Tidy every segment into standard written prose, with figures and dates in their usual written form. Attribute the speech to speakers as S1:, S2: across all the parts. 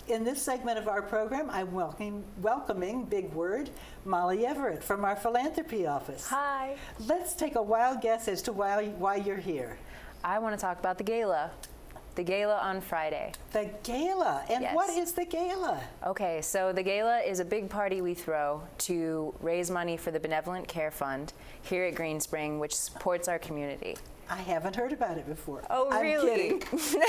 S1: In this segment of our program, I'm welcoming, big word, Molly Everett from our philanthropy office.
S2: Hi.
S1: Let's take a wild guess as to why you're here.
S2: I want to talk about the gala. The gala on Friday.
S1: The gala. And
S2: Yes.
S1: what is the gala?
S2: Okay, so the gala is a big party we throw to raise money for the Benevolent Care Fund here at Green Spring, which supports our community.
S1: I haven't heard about it before.
S2: Oh,
S1: I'm
S2: really?
S1: kidding.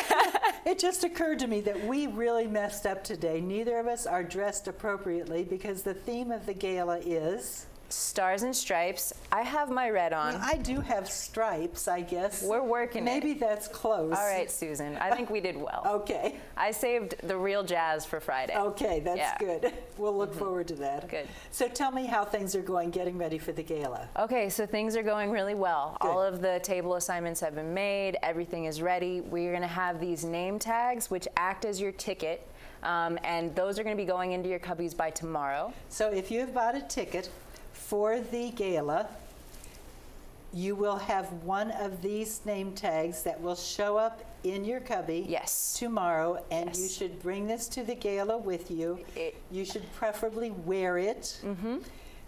S1: It just occurred to me that we really messed up today. Neither of us are dressed appropriately because the theme of the gala is...
S2: Stars and Stripes. I have my red on.
S1: Well, I do have stripes, I guess.
S2: We're working
S1: Maybe
S2: it.
S1: that's close.
S2: All right, Susan. I think we did well.
S1: Okay.
S2: I saved the real jazz for Friday.
S1: Okay, that's
S2: Yeah.
S1: good. We'll look forward to that.
S2: Good.
S1: So tell me how things are going getting ready for the gala.
S2: Okay, so things are going really well.
S1: Good.
S2: All of the table assignments have been made. Everything is ready. We're going to have these name tags, which act as your ticket, and those are going to be going into your cubbies by tomorrow.
S1: So if you have bought a ticket for the gala, you will have one of these name tags that will show up in your cubby
S2: Yes.
S1: tomorrow, and
S2: Yes.
S1: you should bring this to the gala with you. You should preferably wear it.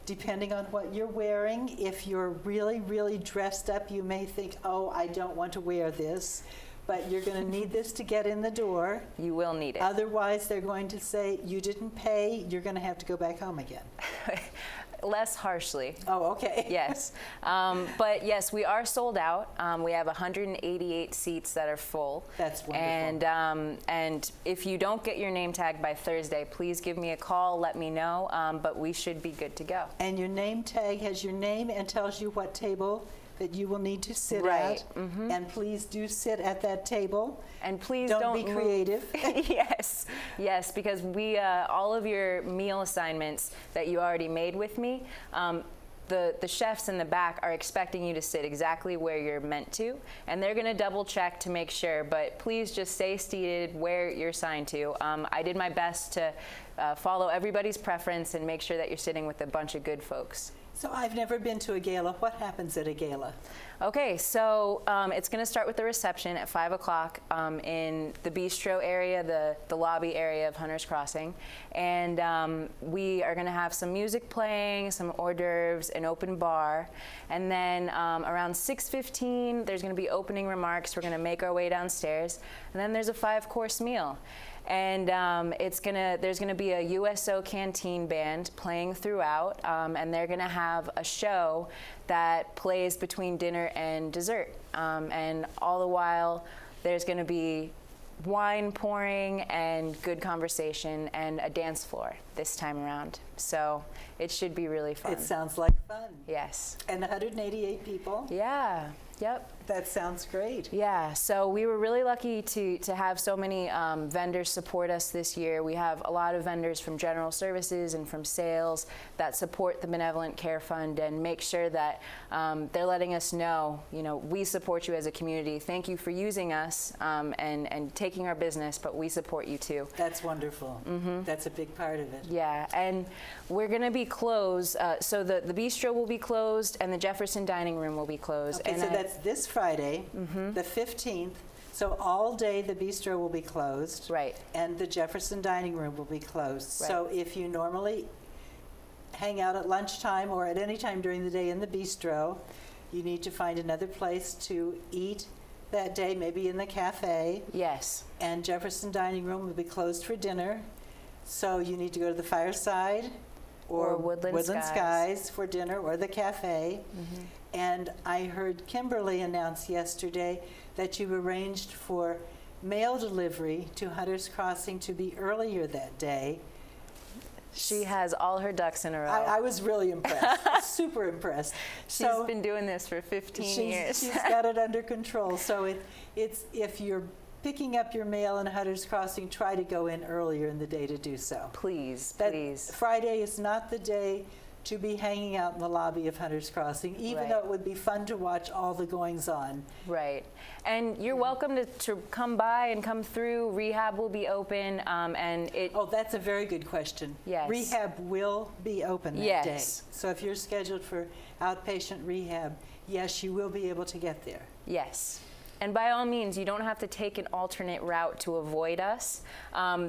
S1: Depending on what you're wearing. If you're really, really dressed up, you may think, oh, I don't want to wear this. But you're going to need this to get in the door.
S2: You will need it.
S1: Otherwise, they're going to say, you didn't pay, you're going to have to go back home again.
S2: Less harshly.
S1: Oh, okay.
S2: Yes. But yes, we are sold out. We have 188 seats that are full.
S1: That's wonderful.
S2: And if you don't get your name tag by Thursday, please give me a call, let me know, but we should be good to go.
S1: And your name tag has your name and tells you what table that you will need to sit
S2: Right.
S1: at. And please do sit at that table.
S2: And please
S1: Don't be
S2: move.
S1: creative.
S2: Yes, yes, because we all of your meal assignments that you already made with me, the chefs in the back are expecting you to sit exactly where you're meant to, and they're going to double check to make sure, but please just stay seated where you're assigned to. I did my best to follow everybody's preference and make sure that you're sitting with a bunch of good folks.
S1: So I've never been to a gala. What happens at a gala?
S2: Okay, so it's going to start with the reception at 5 o'clock in the bistro area, the lobby area of Hunter's Crossing. And we are going to have some music playing, some hors d'oeuvres, an open bar. And then around 6:15, there's going to be opening remarks. We're going to make our way downstairs. And then there's a 5-course meal. And there's gonna be a USO Canteen band playing throughout, and they're gonna have a show that plays between dinner and dessert. And all the while, there's gonna be wine pouring and good conversation and a dance floor this time around. So it should be really fun.
S1: It sounds like fun.
S2: Yes.
S1: And 188 people?
S2: Yeah. Yep.
S1: That sounds great.
S2: Yeah, so we were really lucky to have so many vendors support us this year. We have a lot of vendors from general services and from sales that support the Benevolent Care Fund and make sure that they're letting us know, we support you as a community. Thank you for using us and taking our business, but we support you too.
S1: That's wonderful. That's a big part of it.
S2: Yeah, and we're going to be closed. So the bistro will be closed and the Jefferson Dining Room will be closed.
S1: Okay,
S2: and
S1: so that's this Friday, the 15th. So all day the bistro will be closed.
S2: Right.
S1: And the Jefferson Dining Room will be closed.
S2: Right.
S1: So if you normally hang out at lunchtime or at any time during the day in the bistro, you need to find another place to eat that day, maybe in the cafe.
S2: Yes.
S1: And Jefferson Dining Room will be closed for dinner. So you need to go to the Fireside or
S2: Woodland
S1: Skies for dinner or the cafe. And I heard Kimberly announce yesterday that you arranged for mail delivery to Hunter's Crossing to be earlier that day.
S2: She has all her ducks in a row.
S1: I was really impressed, super impressed.
S2: She's been doing this for 15 years.
S1: She's got it under control. So it's if you're picking up your mail in Hunter's Crossing, try to go in earlier in the day to do so.
S2: Please,
S1: That
S2: please.
S1: Friday is not the day to be hanging out in the lobby of Hunter's Crossing, even
S2: Right.
S1: though it would be fun to watch all the goings-on.
S2: Right. And you're welcome to come by and come through. Rehab will be open, and it...
S1: Oh, that's a very good question.
S2: Yes.
S1: Rehab will be open that
S2: Yes.
S1: day. So if you're scheduled for outpatient rehab, yes, you will be able to get there.
S2: Yes. And by all means, you don't have to take an alternate route to avoid us.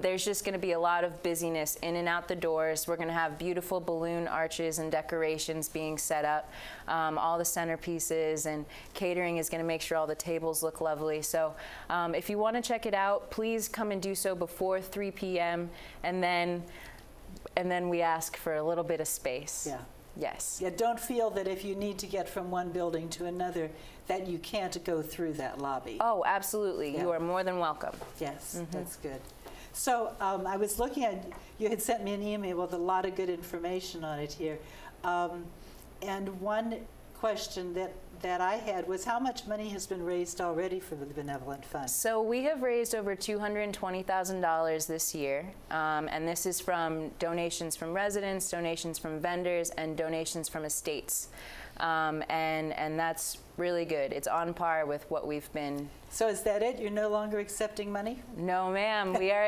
S2: There's just going to be a lot of busyness in and out the doors. We're going to have beautiful balloon arches and decorations being set up, all the centerpieces, and catering is going to make sure all the tables look lovely. So if you want to check it out, please come and do so before 3 p.m. and then we ask for a little bit of space.
S1: Yeah.
S2: Yes.
S1: Yeah, don't feel that if you need to get from one building to another that you can't go through that lobby.
S2: Oh, absolutely.
S1: Yeah.
S2: You are more than welcome.
S1: Yes, that's good. So I was looking at, you had sent me an email with a lot of good information on it here. And one question that I had was how much money has been raised already for the Benevolent Fund?
S2: So we have raised over $220,000 this year, and this is from donations from residents, donations from vendors, and donations from estates. And that's really good. It's on par with what we've been.
S1: So is that it? You're no longer accepting money?
S2: No, ma'am. We are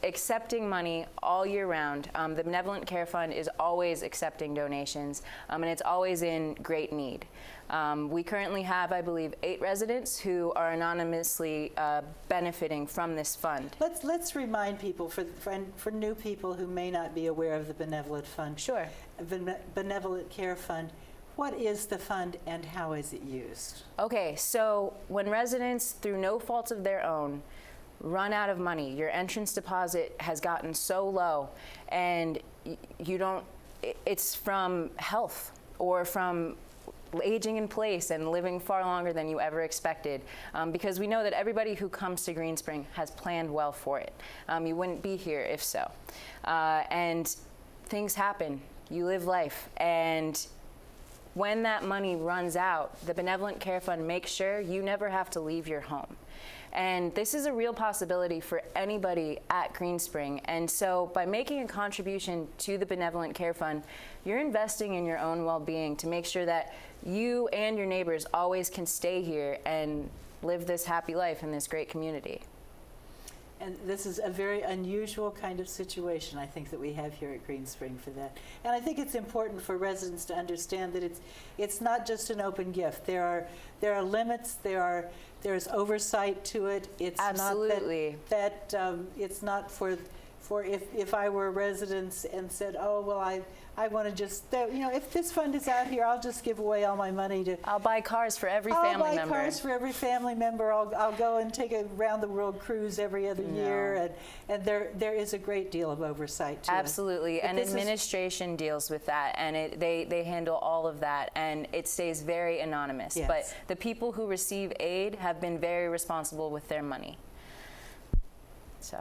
S2: accepting money all year round. The Benevolent Care Fund is always accepting donations, and it's always in great need. We currently have, I believe, 8 residents who are anonymously benefiting from this fund.
S1: Let's remind people, for new people who may not be aware of the Benevolent Fund.
S2: Sure.
S1: Benevolent Care Fund. What is the fund and how is it used?
S2: Okay, so when residents, through no fault of their own, run out of money, your entrance deposit has gotten so low, and it's from health or from aging in place and living far longer than you ever expected, because we know that everybody who comes to Green Spring has planned well for it. You wouldn't be here if so. And things happen. You live life. And when that money runs out, the Benevolent Care Fund makes sure you never have to leave your home. And this is a real possibility for anybody at Green Spring. And so by making a contribution to the Benevolent Care Fund, you're investing in your own well-being to make sure that you and your neighbors always can stay here and live this happy life in this great community.
S1: And this is a very unusual kind of situation, I think, that we have here at Green Spring for that. And I think it's important for residents to understand that it's not just an open gift. There are limits. There's oversight to it. It's
S2: absolutely
S1: not that it's not for if I were a resident and said, oh well, I want to just, if this fund is out here, I'll just give away all my money to.
S2: I'll buy cars for every family member.
S1: I'll buy cars for every family member. I'll go and take a round the world cruise every other year, and there is a great deal of oversight to
S2: absolutely, and administration deals with that, and they handle all of that, and it stays very anonymous.
S1: Yes.
S2: But the people who receive aid have been very responsible with their money.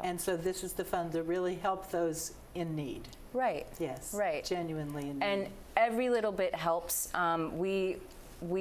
S1: And so this is the fund to really help those in need.
S2: Right.
S1: Yes.
S2: Right.
S1: Genuinely in need.
S2: And every little bit helps. We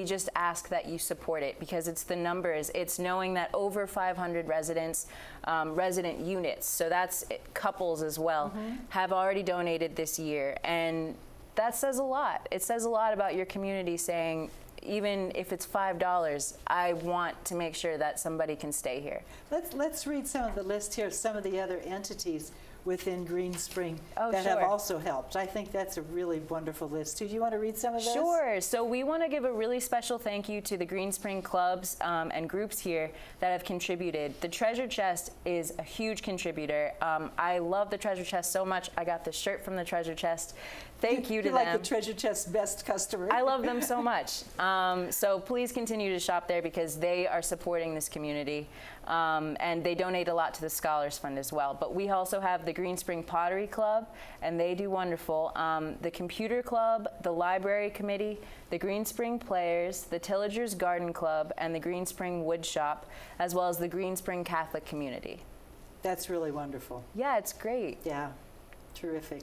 S2: just ask that you support it because it's the numbers. It's knowing that over 500 residents, resident units, so that's couples as well, have already donated this year. And that says a lot. It says a lot about your community saying, even if it's $5, I want to make sure that somebody can stay here.
S1: Let's read some of the list here, some of the other entities within Green Spring that
S2: sure.
S1: have also helped. I think that's a really wonderful list too. Do you want to read some of those?
S2: Sure. So we want to give a really special thank you to the Green Spring clubs and groups here that have contributed. The Treasure Chest is a huge contributor. I love the Treasure Chest so much. I got the shirt from the Treasure Chest. Thank you to them.
S1: You're like the Treasure Chest's best customer.
S2: I love them so much. So please continue to shop there because they are supporting this community. And they donate a lot to the Scholars Fund as well. But we also have the Green Spring Pottery Club, and they do wonderful. The Computer Club, the Library Committee, the Green Spring Players, the Tillagers Garden Club, and the Green Spring Wood Shop, as well as the Green Spring Catholic Community.
S1: That's really wonderful.
S2: Yeah, it's great.
S1: Yeah, terrific.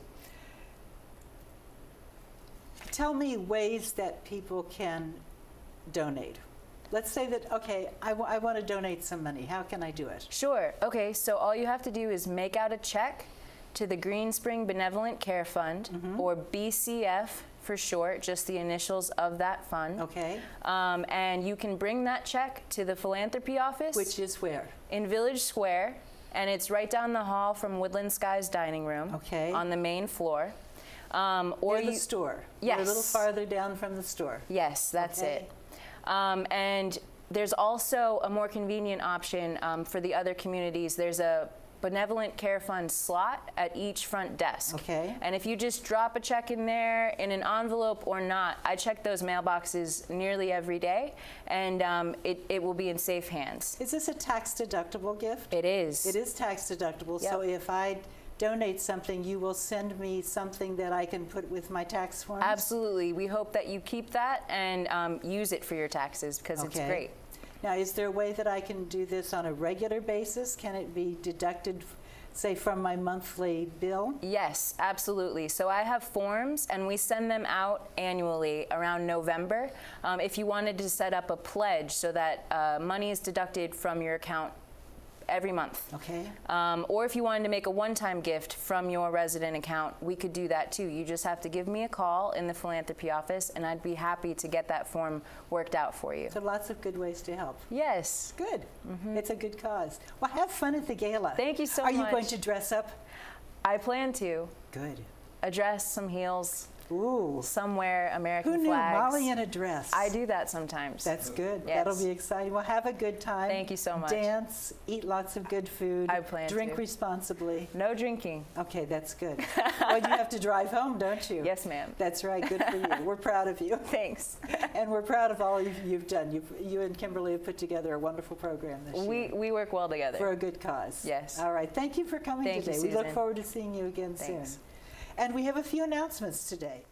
S1: Tell me ways that people can donate. Let's say that, okay, I want to donate some money. How can I do it?
S2: Sure. Okay, so all you have to do is make out a check to the Green Spring Benevolent Care Fund, or BCF for short, just the initials of that fund.
S1: Okay.
S2: And you can bring that check to the philanthropy office.
S1: Which is where?
S2: In Village Square, and it's right down the hall from Woodland Skies Dining Room.
S1: Okay.
S2: On the main floor.
S1: Or the store.
S2: Yes.
S1: Or a little farther down from the store.
S2: Yes, that's
S1: okay.
S2: it. And There's also a more convenient option for the other communities. There's a benevolent care fund slot at each front desk.
S1: Okay.
S2: And if you just drop a check in there in an envelope or not, I check those mailboxes nearly every day, and it will be in safe hands.
S1: Is this a tax-deductible gift?
S2: It is.
S1: It is tax-deductible,
S2: Yep.
S1: so if I donate something, you will send me something that I can put with my tax forms?
S2: Absolutely. We hope that you keep that and use it for your taxes because it's
S1: Okay.
S2: great.
S1: Now, is there a way that I can do this on a regular basis? Can it be deducted, say, from my monthly bill?
S2: Yes, absolutely. So I have forms, and we send them out annually around November. If you wanted to set up a pledge so that money is deducted from your account every month.
S1: Okay.
S2: Or if you wanted to make a one-time gift from your resident account, we could do that too. You just have to give me a call in the philanthropy office, and I'd be happy to get that form worked out for you.
S1: So lots of good ways to help.
S2: Yes.
S1: Good. It's a good cause. Well, have fun at the gala.
S2: Thank you so
S1: Are
S2: much.
S1: you going to dress up?
S2: I plan to.
S1: Good.
S2: A dress, some heels,
S1: Ooh.
S2: somewhere American
S1: Who knew
S2: flags.
S1: Molly in a dress?
S2: I do that sometimes.
S1: That's good.
S2: Yes.
S1: That'll be exciting. Well, have a good time.
S2: Thank you so much.
S1: Dance, eat lots of good food.
S2: I plan
S1: Drink
S2: to.
S1: responsibly.
S2: No drinking.
S1: Okay, that's good. Well, you have to drive home, don't you?
S2: Yes, ma'am.
S1: That's right. Good for you. We're proud of you.
S2: Thanks.
S1: And we're proud of all you've done. You and Kimberly have put together a wonderful program this year.
S2: We work well together.
S1: For a good cause.
S2: Yes.
S1: All right. Thank you for coming
S2: Thank you,
S1: today. We look
S2: Susan.
S1: forward to seeing you again
S2: Thanks.
S1: soon. And we have a few announcements today.